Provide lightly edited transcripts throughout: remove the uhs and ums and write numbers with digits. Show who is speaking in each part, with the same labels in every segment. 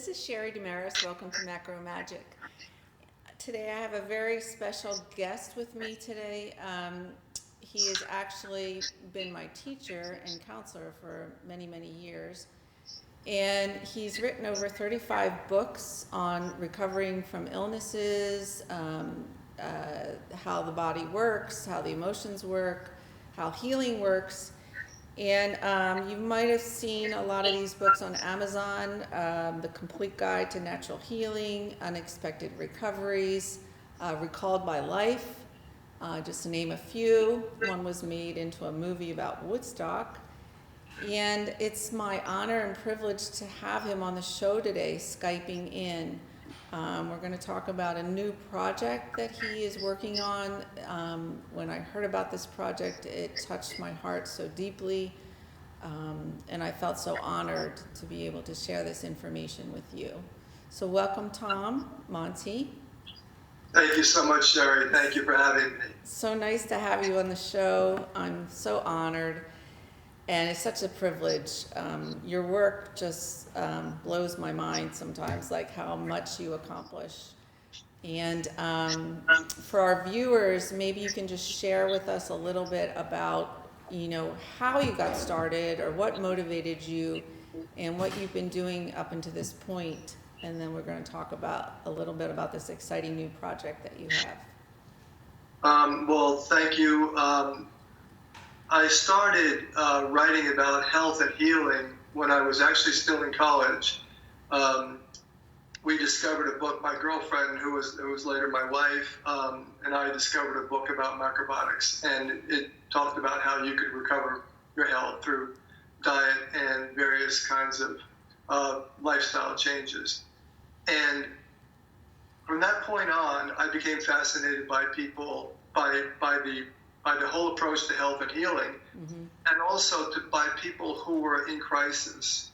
Speaker 1: This is Sherry Damaris. Welcome to Macro Magic. Today I have a very special guest with me today. He has actually been my teacher and counselor for many, many years. And he's written over 35 books on recovering from illnesses, how the body works, how the emotions work, how healing works. And you might have seen a lot of these books on Amazon, The Complete Guide to Natural Healing, Unexpected Recoveries, Recalled by Life, just to name a few. One was made into a movie about Woodstock. And it's my honor and privilege to have him on the show today, Skyping in. We're going to talk about a new project that he is working on. When I heard about this project, it touched my heart so deeply, and I felt so honored to be able to share this information with you. So welcome, Tom Monte.
Speaker 2: Thank you so much, Sherry. Thank you for having me.
Speaker 1: So nice to have you on the show. I'm so honored. And it's such a privilege. Your work just blows my mind sometimes, like how much you accomplish. And for our viewers, maybe you can just share with us a little bit about, how you got started or what motivated you and what you've been doing up until this point. And then we're going to talk about a little bit about this exciting new project that you have.
Speaker 2: Well, thank you. I started writing about health and healing when I was actually still in college. We discovered a book, my girlfriend, who was later my wife, and I discovered a book about macrobiotics, and it talked about how you could recover your health through diet and various kinds of lifestyle changes. And from that point on, I became fascinated by people, by the whole approach to health and healing, and also by people who were in crisis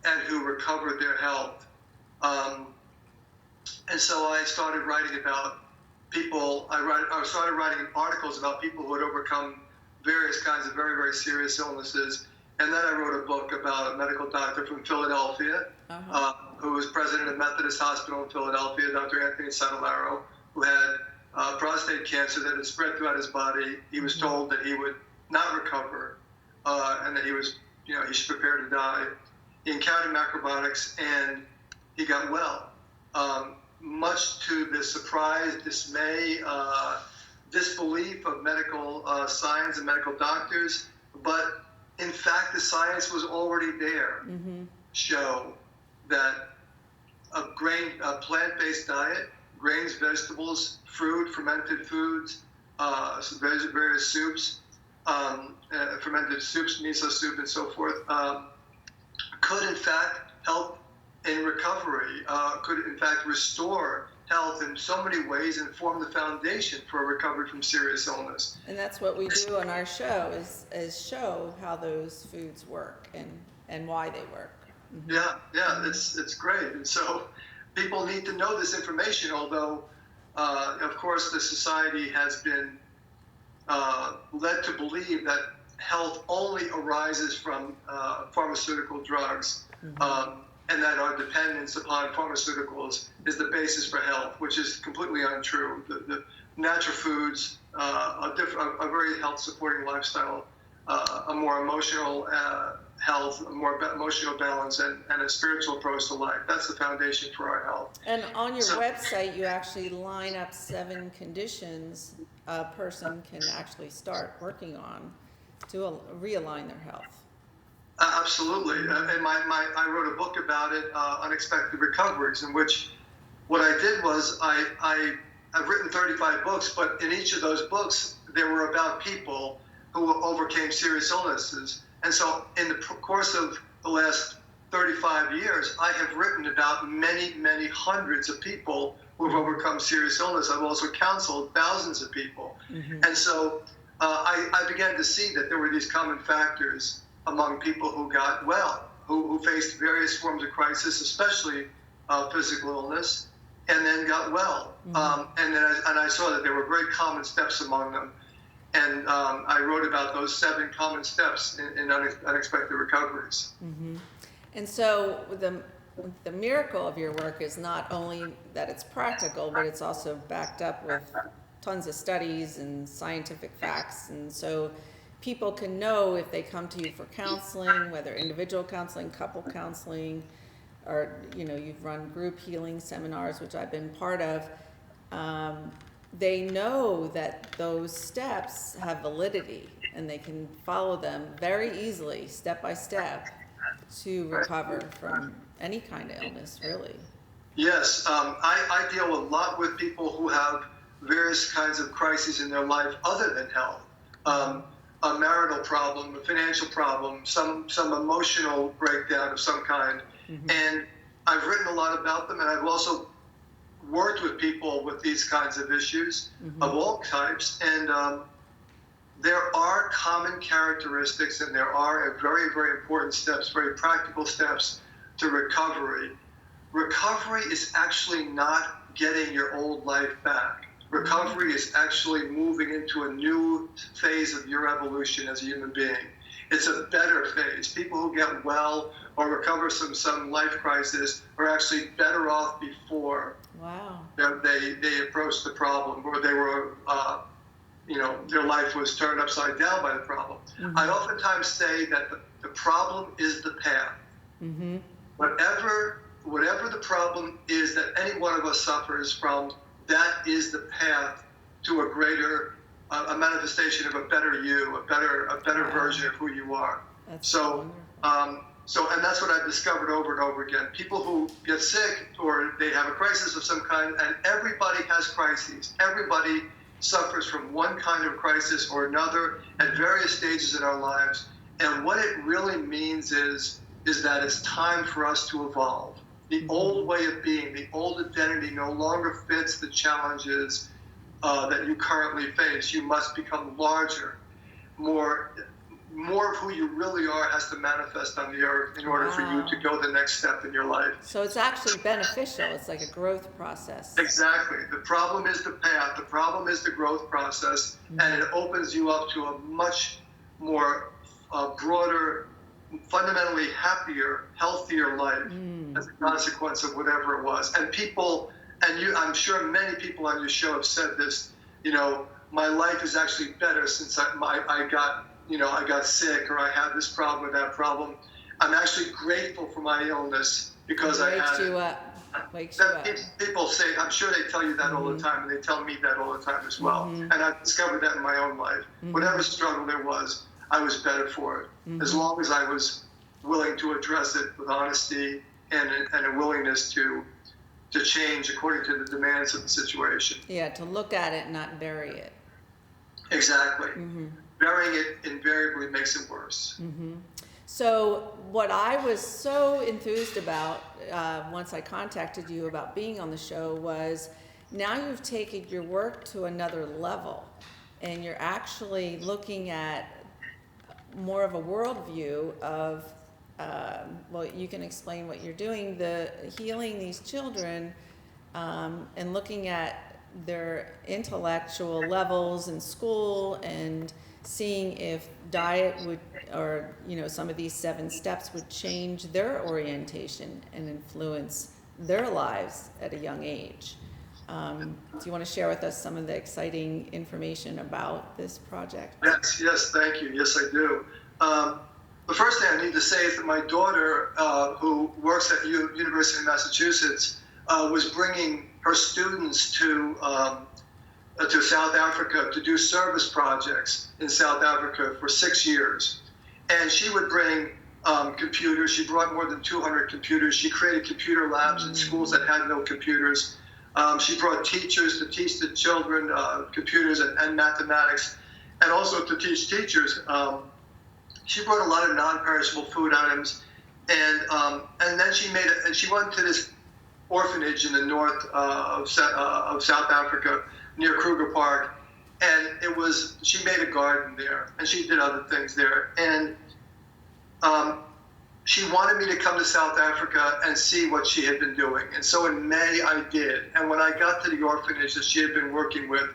Speaker 2: and who recovered their health. And so I started writing about people. I started writing articles about people who had overcome various kinds of very, very serious illnesses. And then I wrote a book about a medical doctor from Philadelphia, who was president of Methodist Hospital in Philadelphia, Dr. Anthony Sadolaro, who had prostate cancer that had spread throughout his body. He was told that he would not recover, and that he should prepare to die. He encountered macrobiotics, and he got well, much to the surprise, dismay, disbelief of medical science and medical doctors. But in fact, the science was already there. Show that a plant-based diet, grains, vegetables, fruit, fermented foods, various soups, fermented soups, miso soup, and so forth, could in fact help in recovery, could in fact restore health in so many ways and form the foundation for a recovery from serious illness.
Speaker 1: And that's what we do on our show is show how those foods work and why they work.
Speaker 2: Yeah, it's great. And so people need to know this information, although, of course, the society has been led to believe that health only arises from pharmaceutical drugs, and that our dependence upon pharmaceuticals is the basis for health, which is completely untrue. The natural foods, a very health-supporting lifestyle, a more emotional health, a more emotional balance, and a spiritual approach to life. That's the foundation for our health.
Speaker 1: And on your website, you actually line up 7 conditions a person can actually start working on to realign their health.
Speaker 2: Absolutely. And I wrote a book about it, Unexpected Recoveries, in which what I did was I've written 35 books, but in each of those books, they were about people who overcame serious illnesses. And so in the course of the last 35 years, I have written about many, many hundreds of people who have overcome serious illness. I've also counseled thousands of people. And so I began to see that there were these common factors among people who got well, who faced various forms of crisis, especially physical illness, and then got well. And I saw that there were very common steps among them. And I wrote about those 7 common steps in unexpected recoveries.
Speaker 1: And so the miracle of your work is not only that it's practical, but it's also backed up with tons of studies and scientific facts. And so people can know if they come to you for counseling, whether individual counseling, couple counseling, or, you've run group healing seminars, which I've been part of. They know that those steps have validity and they can follow them very easily, step by step, to recover from any kind of illness, really.
Speaker 2: Yes, I deal a lot with people who have various kinds of crises in their life other than health. A marital problem, a financial problem, some emotional breakdown of some kind. Mm-hmm. And I've written a lot about them, and I've also worked with people with these kinds of issues, mm-hmm. of all types. And there are common characteristics, and there are very, very important steps, very practical steps to recovery. Recovery is actually not getting your old life back. Recovery is actually moving into a new phase of your evolution as a human being. It's a better phase. People who get well or recover from some life crisis are actually better off before they approached the problem, or they were, their life was turned upside down by the problem. Mm-hmm. I oftentimes say that the problem is the path. Mm-hmm. Whatever the problem is that any one of us suffers from, that is the path to a greater, a manifestation of a better you, a better version of who you are. And that's what I've discovered over and over again. People who get sick or they have a crisis of some kind, and everybody has crises. Everybody suffers from one kind of crisis or another at various stages in our lives. And what it really means is that it's time for us to evolve. The old way of being, the old identity no longer fits the challenges that you currently face. You must become larger. More of who you really are has to manifest on the earth in order for you to go the next step in your life.
Speaker 1: So it's actually beneficial. It's like a growth process.
Speaker 2: Exactly. The problem is the path. The problem is the growth process. Mm-hmm. And it opens you up to a much more broader, fundamentally happier, healthier life as a consequence of whatever it was. And people, I'm sure many people on your show have said this, my life is actually better since I got sick, or I had this problem or that problem. I'm actually grateful for my illness because I had it.
Speaker 1: Wakes you up.
Speaker 2: People say, I'm sure they tell you that all the time, and they tell me that all the time as well. Mm-hmm. And I've discovered that in my own life. Mm-hmm. Whatever struggle there was, I was better for it. Mm-hmm. As long as I was willing to address it with honesty and a willingness to change according to the demands of the situation.
Speaker 1: Yeah, to look at it and not bury it.
Speaker 2: Exactly. Mm-hmm. Burying it invariably makes it worse.
Speaker 1: Mm-hmm. So what I was so enthused about once I contacted you about being on the show was, now you've taken your work to another level, and you're actually looking at more of a worldview of, you can explain what you're doing, the healing these children, and looking at their intellectual levels in school, and seeing if diet would, or some of these 7 steps would change their orientation and influence their lives at a young age. Do you want to share with us some of the exciting information about this project?
Speaker 2: Yes, thank you. Yes, I do. The first thing I need to say is that my daughter, who works at the University of Massachusetts, was bringing her students to South Africa to do service projects in South Africa for 6 years. And she would bring computers. She brought more than 200 computers. She created computer labs in schools that had no computers. She brought teachers to teach the children computers and mathematics, and also to teach teachers. She brought a lot of non-perishable food items, and then she went to this orphanage in the north of South Africa near Kruger Park, and she made a garden there, and she did other things there, and she wanted me to come to South Africa and see what she had been doing. And so in May I did. And when I got to the orphanage that she had been working with,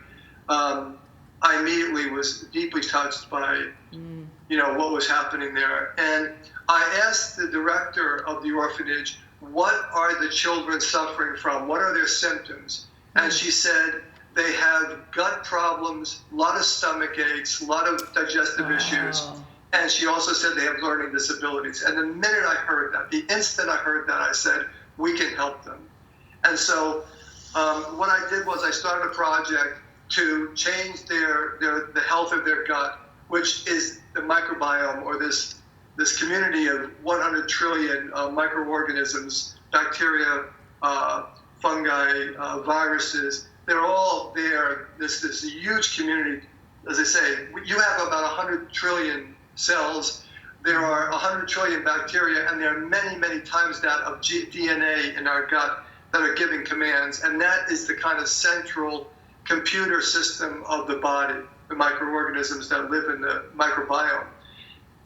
Speaker 2: I immediately was deeply touched by what was happening there. And I asked the director of the orphanage, what are the children suffering from? What are their symptoms? And she said they have gut problems, a lot of stomach aches, a lot of digestive issues. And she also said they have learning disabilities. And the minute I heard that, the instant I heard that, I said, we can help them. And so what I did was I started a project to change the health of their gut, which is the microbiome, or this community of 100 trillion microorganisms, bacteria, fungi, viruses. They're all there. This huge community. As I say, you have about 100 trillion cells. There are 100 trillion bacteria, and there are many, many times that of DNA in our gut that are giving commands. And that is the kind of central computer system of the body, the microorganisms that live in the microbiome.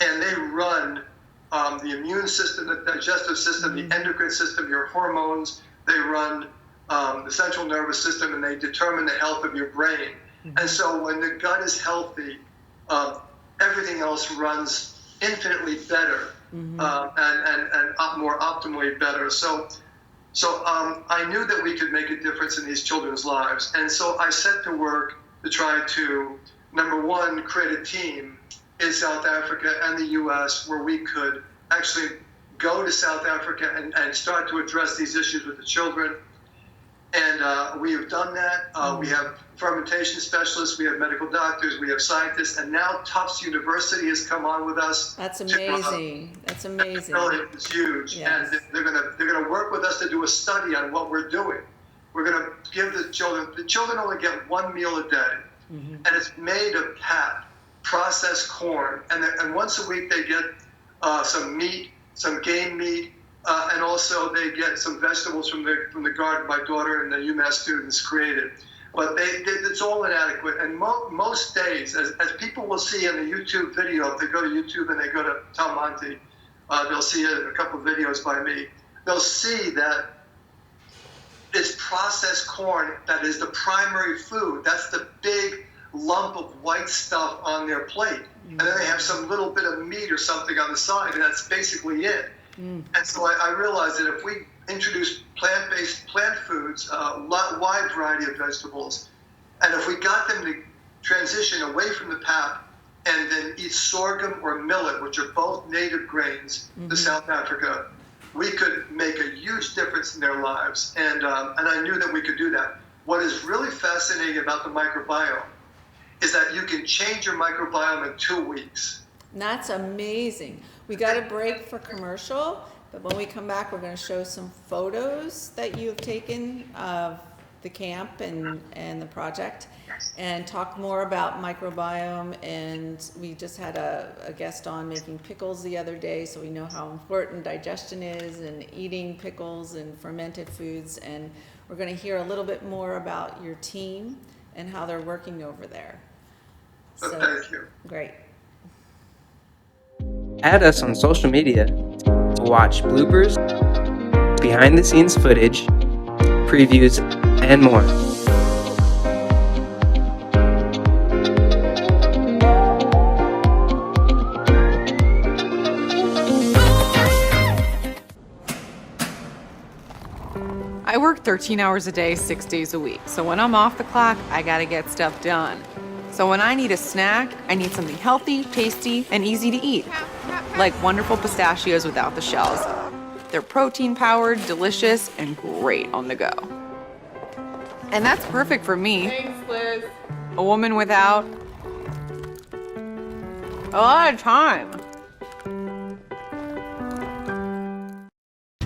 Speaker 2: And they run the immune system, the digestive system, the endocrine system, your hormones. They run the central nervous system, and they determine the health of your brain. And so when the gut is healthy, everything else runs infinitely better and more optimally better. So I knew that we could make a difference in these children's lives. And so I set to work to try to, number one, create a team in South Africa and the U.S. where we could actually go to South Africa and start to address these issues with the children. And we have done that. We have fermentation specialists, we have medical doctors, we have scientists, and now Tufts University has come on with us.
Speaker 1: That's amazing. That's amazing.
Speaker 2: It's huge.
Speaker 1: Yes.
Speaker 2: And they're gonna work with us to do a study on what we're doing. We're gonna give the children only get one meal a day, and it's made of pap, processed corn, and once a week they get some meat, some game meat, and also they get some vegetables from the garden my daughter and the UMass students created. But it's all inadequate. And most days, as people will see in the YouTube video, if they go to YouTube and they go to Tom Monte, they'll see a couple of videos by me. They'll see that it's processed corn that is the primary food. That's the big lump of white stuff on their plate. And then they have some little bit of meat or something on the side, and that's basically it. And so I realized that if we introduce plant-based plant foods, a wide variety of vegetables, and if we got them to transition away from the pap and then eat sorghum or millet, which are both native grains to South Africa, we could make a huge difference in their lives. And I knew that we could do that. What is really fascinating about the microbiome is that you can change your microbiome in 2 weeks.
Speaker 1: That's amazing. We got a break for commercial, but when we come back, we're going to show some photos that you've taken of the camp and the project, and talk more about microbiome. And we just had a guest on making pickles the other day, so we know how important digestion is and eating pickles and fermented foods. And we're going to hear a little bit more about your team and how they're working over there. So,
Speaker 2: thank you.
Speaker 1: Great.
Speaker 3: Add us on social media to watch bloopers, behind the scenes footage, previews, and more.
Speaker 4: I work 13 hours a day, 6 days a week. So when I'm off the clock, I gotta get stuff done. So when I need a snack, I need something healthy, tasty, and easy to eat. Like wonderful pistachios without the shells. They're protein-powered, delicious, and great on the go. And that's perfect for me.
Speaker 5: Thanks, Liz.
Speaker 4: A woman without a lot of time.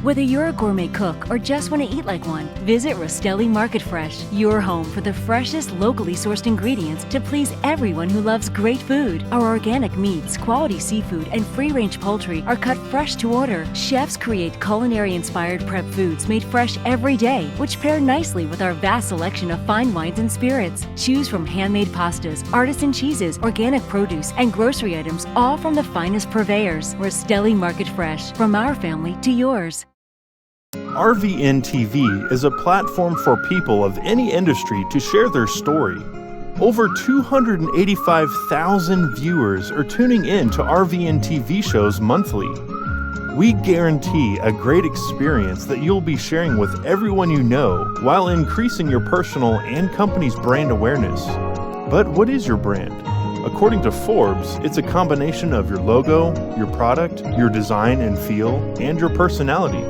Speaker 6: Whether you're a gourmet cook or just want to eat like one, visit Rostelli Market Fresh, your home for the freshest, locally sourced ingredients to please everyone who loves great food. Our organic meats, quality seafood, and free-range poultry are cut fresh to order. Chefs create culinary-inspired prep foods made fresh every day, which pair nicely with our vast selection of fine wines and spirits. Choose from handmade pastas, artisan cheeses, organic produce, and grocery items, all from the finest purveyors. Rostelli Market Fresh, from our family to yours.
Speaker 7: RVN TV is a platform for people of any industry to share their story.
Speaker 5: Over 285,000 viewers are tuning in to RVN TV shows monthly. We guarantee a great experience that you'll be sharing with everyone you know while increasing your personal and company's brand awareness. But what is your brand? According to Forbes, it's a combination of your logo, your product, your design and feel, and your personality.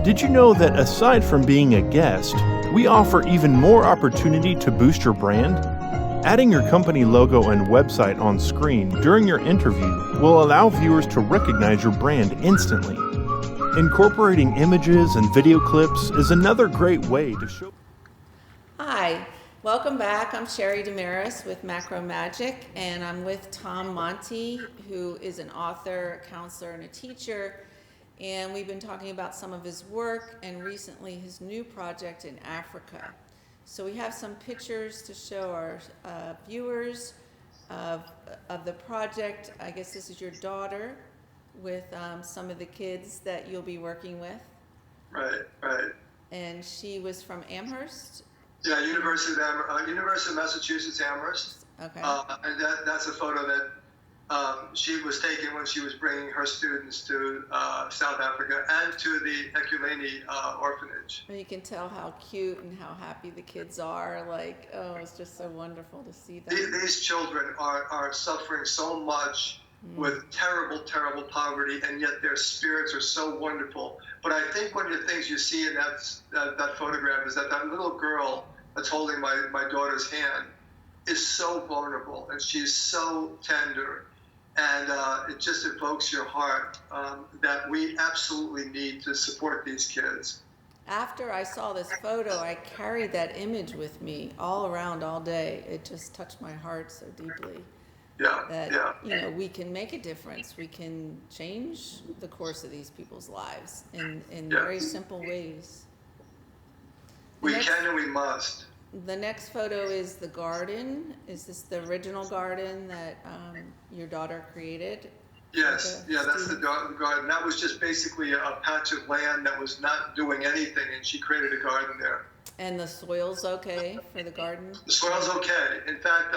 Speaker 5: Did you know that aside from being a guest, we offer even more opportunity to boost your brand? Adding your company logo and website on screen during your interview will allow viewers to recognize your brand instantly. Incorporating images and video clips is another great way to show.
Speaker 1: Hi, welcome back. I'm Sherry Damaris with Macro Magic, and I'm with Tom Monte, who is an author, a counselor, and a teacher. And we've been talking about some of his work and recently his new project in Africa. So we have some pictures to show our viewers of the project. I guess this is your daughter with some of the kids that you'll be working with.
Speaker 2: Right.
Speaker 1: And she was from Amherst?
Speaker 2: Yeah, University of Massachusetts, Amherst.
Speaker 1: Okay.
Speaker 2: And that's a photo that she was taken when she was bringing her students to South Africa and to the Ekuleni orphanage.
Speaker 1: And you can tell how cute and how happy the kids are. Like, oh, it's just so wonderful to see them.
Speaker 2: These children are suffering so much with terrible, terrible poverty, and yet their spirits are so wonderful. But I think one of the things you see in that photograph is that little girl that's holding my daughter's hand is so vulnerable, and she's so tender. And it just evokes your heart that we absolutely need to support these kids.
Speaker 1: After I saw this photo, I carried that image with me all around all day. It just touched my heart so deeply. That, you know, we can make a difference. We can change the course of these people's lives in very simple ways.
Speaker 2: We can and we must.
Speaker 1: The next photo is the garden. Is this the original garden that your daughter created?
Speaker 2: Yes, that's the garden. That was just basically a patch of land that was not doing anything, and she created a garden there.
Speaker 1: And the soil's okay for the garden?
Speaker 2: The soil's okay. In fact,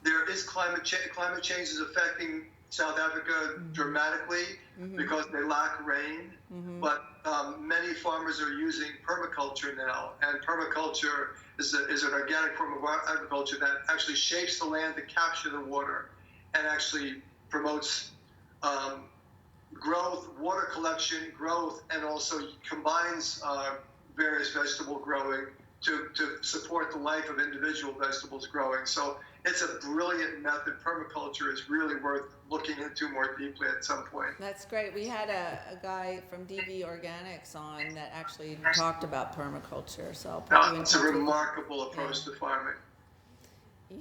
Speaker 2: there is climate change. Climate change is affecting South Africa dramatically because they lack rain. But many farmers are using permaculture now, and permaculture is an organic form of agriculture that actually shapes the land to capture the water and actually promotes growth, water collection, growth, and also combines various vegetable growing to support the life of individual vegetables growing. So it's a brilliant method. Permaculture is really worth looking into more deeply at some point.
Speaker 1: That's great. We had a guy from DV Organics on that actually talked about permaculture. So I'll put you in
Speaker 2: It's a
Speaker 1: touch with
Speaker 2: remarkable approach to farming.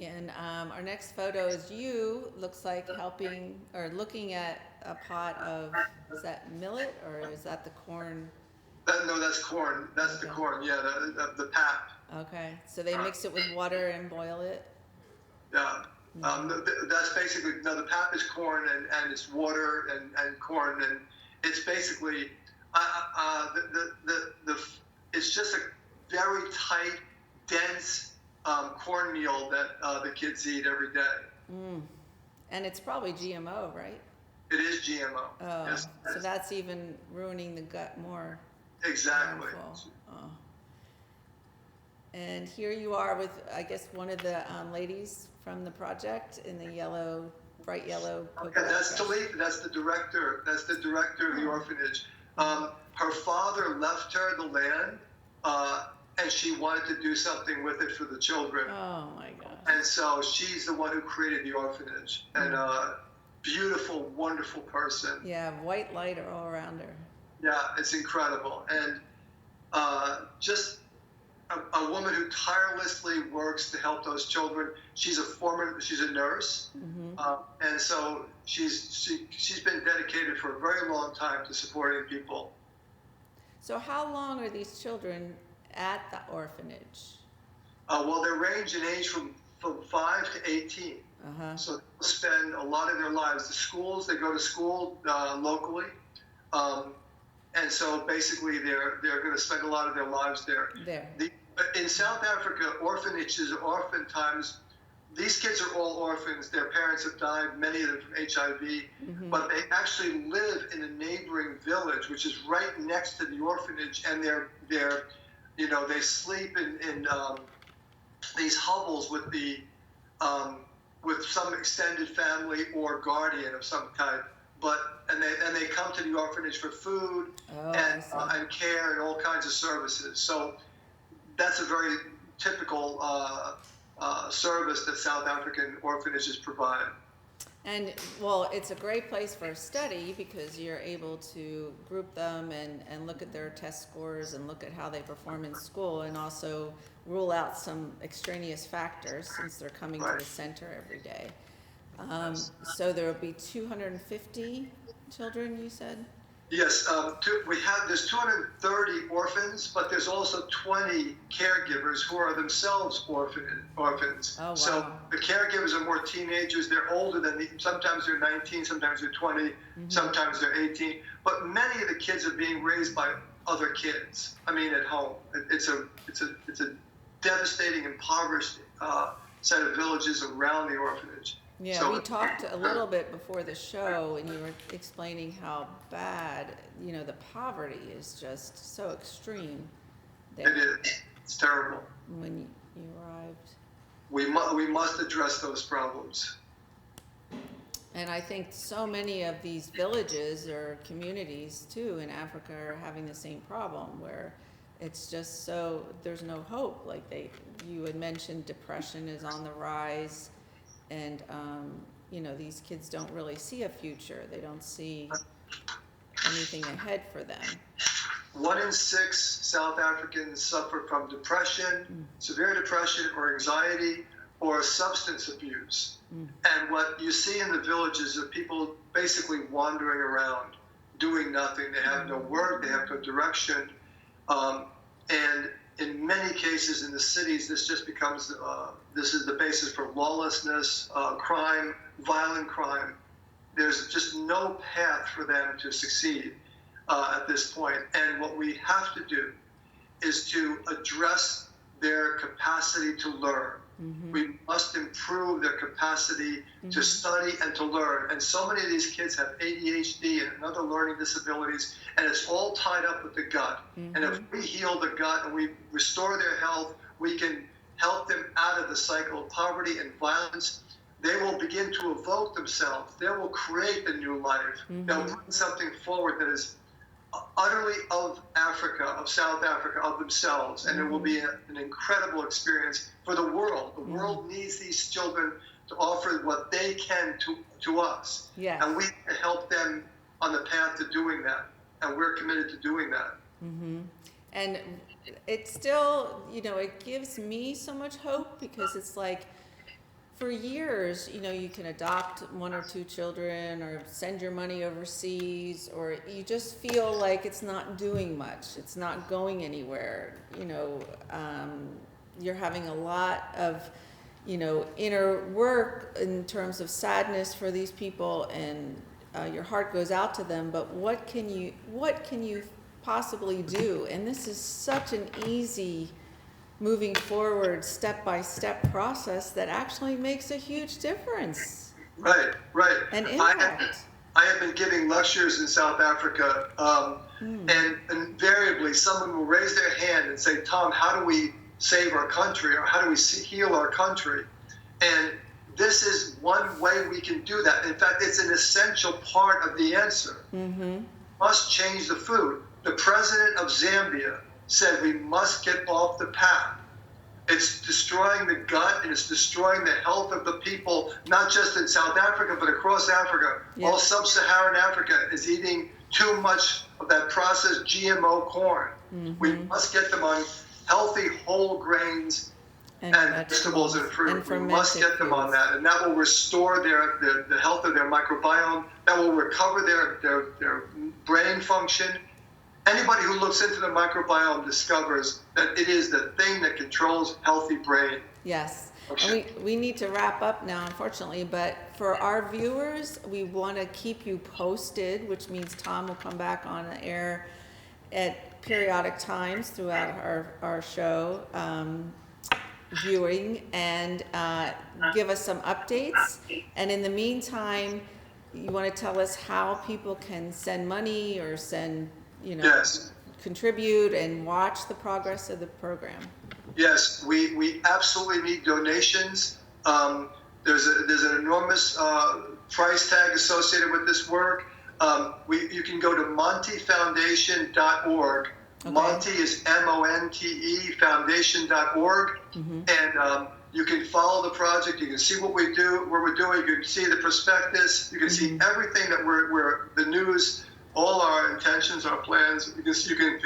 Speaker 1: And our next photo is you, looks like helping or looking at a pot of, is that millet or is that the corn?
Speaker 2: No, that's corn. That's the corn, yeah, the pap.
Speaker 1: Okay, so they mix it with water and boil it?
Speaker 2: Yeah, that's basically, the pap is corn and it's water and corn, and it's basically, it's just a very tight, dense cornmeal that the kids eat every day.
Speaker 1: And it's probably GMO, right?
Speaker 2: It is GMO.
Speaker 1: Oh,
Speaker 2: Yes.
Speaker 1: so that's even ruining the gut more.
Speaker 2: Exactly.
Speaker 1: Harmful. Oh. And here you are with, I guess, one of the ladies from the project in the yellow, bright yellow.
Speaker 2: Okay, that's Talita. That's the director. That's the director of the orphanage. Her father left her the land, and she wanted to do something with it for the children.
Speaker 1: Oh my gosh.
Speaker 2: And so she's the one who created the orphanage. And beautiful, wonderful person.
Speaker 1: Yeah, white light all around her.
Speaker 2: Yeah, it's incredible. And just a woman who tirelessly works to help those children. She's a nurse, and so she's been dedicated for a very long time to supporting people.
Speaker 1: So how long are these children at the orphanage?
Speaker 2: Well, they range in age from 5 to 18. So they spend a lot of their lives. They go to school locally. And so basically they're going to spend a lot of their lives there. In South Africa, orphanages are oftentimes these kids are all orphans. Their parents have died, many of them from HIV, but they actually live in a neighboring village, which is right next to the orphanage, and they sleep in these hovels with some extended family or guardian of some kind. And they come to the orphanage for food and care and all kinds of services. So that's a very typical service that South African orphanages provide.
Speaker 1: And well, it's a great place for a study because you're able to group them and look at their test scores and look at how they perform in school, and also rule out some extraneous factors since they're coming to the center every day. So there will be 250 children, you said?
Speaker 2: Yes, there's 230 orphans, but there's also 20 caregivers who are themselves orphans.
Speaker 1: Oh, wow.
Speaker 2: So the caregivers are more teenagers. They're older sometimes they're 19, sometimes they're 20, sometimes they're 18. But many of the kids are being raised by other kids. I mean, at home. It's a devastating, impoverished set of villages around the orphanage.
Speaker 1: Yeah,
Speaker 2: so,
Speaker 1: we talked a little bit before the show, and you were explaining how bad, the poverty is just so extreme there.
Speaker 2: It is. It's terrible.
Speaker 1: When you arrived.
Speaker 2: We must address those problems.
Speaker 1: And I think so many of these villages or communities too in Africa are having the same problem, where it's just so there's no hope. Like you had mentioned, depression is on the rise. And, these kids don't really see a future. They don't see anything ahead for them.
Speaker 2: 1 in 6 South Africans suffer from depression, severe depression, or anxiety, or substance abuse. And what you see in the villages are people basically wandering around, doing nothing. They have no work, they have no direction. And in many cases in the cities, this just becomes, this is the basis for lawlessness, crime, violent crime. There's just no path for them to succeed at this point. And what we have to do is to address their capacity to learn. We must improve their capacity to study and to learn. And so many of these kids have ADHD and other learning disabilities, and it's all tied up with the gut. And if we heal the gut and we restore their health, we can help them out of the cycle of poverty and violence. They will begin to evoke themselves. They will create a new life. They'll bring something forward that is utterly of Africa, of South Africa, of themselves, and it will be an incredible experience for the world. The world needs these children to offer what they can to us, and we can help them on the path to doing that, and we're committed to doing that.
Speaker 1: And it still, it gives me so much hope, because it's like, for years, you can adopt 1 or 2 children or send your money overseas, or you just feel like it's not doing much. It's not going anywhere. You're having a lot of, inner work in terms of sadness for these people, and your heart goes out to them. But what can you possibly do? And this is such an easy, moving forward, step-by-step process that actually makes a huge difference.
Speaker 2: Right.
Speaker 1: And impact.
Speaker 2: I have been giving lectures in South Africa, and invariably someone will raise their hand and say, Tom, how do we save our country, or how do we heal our country? And this is one way we can do that. In fact, it's an essential part of the answer. Must change the food. The president of Zambia said we must get off the path. It's destroying the gut, and it's destroying the health of the people, not just in South Africa, but across Africa. All sub-Saharan Africa is eating too much of that processed GMO corn. We must get them on healthy whole grains and vegetables and fruit. We must get them on that, and that will restore the health of their microbiome. That will recover their brain function. Anybody who looks into the microbiome discovers that it is the thing that controls healthy brain.
Speaker 1: Yes. And we need to wrap up now, unfortunately, but for our viewers, we want to keep you posted, which means Tom will come back on the air at periodic times throughout our show. viewing and give us some updates. And in the meantime, you want to tell us how people can send money or send,
Speaker 2: Yes.
Speaker 1: contribute and watch the progress of the program.
Speaker 2: Yes, we absolutely need donations. There's an enormous price tag associated with this work. You can go to montefoundation.org.
Speaker 1: Okay.
Speaker 2: Monte is MONTE foundation.org, and you can follow the project. You can see what we're doing. You can see the prospectus. You can see everything that we're the news, all our intentions, our plans. You can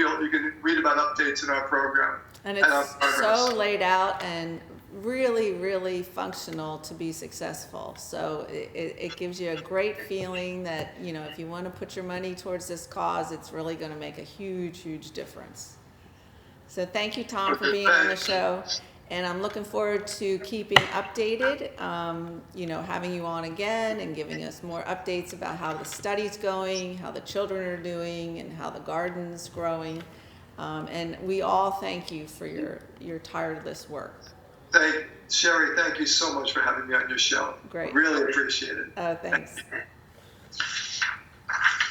Speaker 2: read about updates in our program.
Speaker 1: And it's so laid out and really, really functional to be successful. So it gives you a great feeling that, if you want to put your money towards this cause, it's really going to make a huge, huge difference. So thank you, Tom, for being on the show. And I'm looking forward to keeping updated, having you on again and giving us more updates about how the study's going, how the children are doing, and how the garden's growing. And we all thank you for your tireless work.
Speaker 2: Sherry, thank you so much for having me on your show.
Speaker 1: Great.
Speaker 2: Really appreciate it.
Speaker 1: Oh, thanks.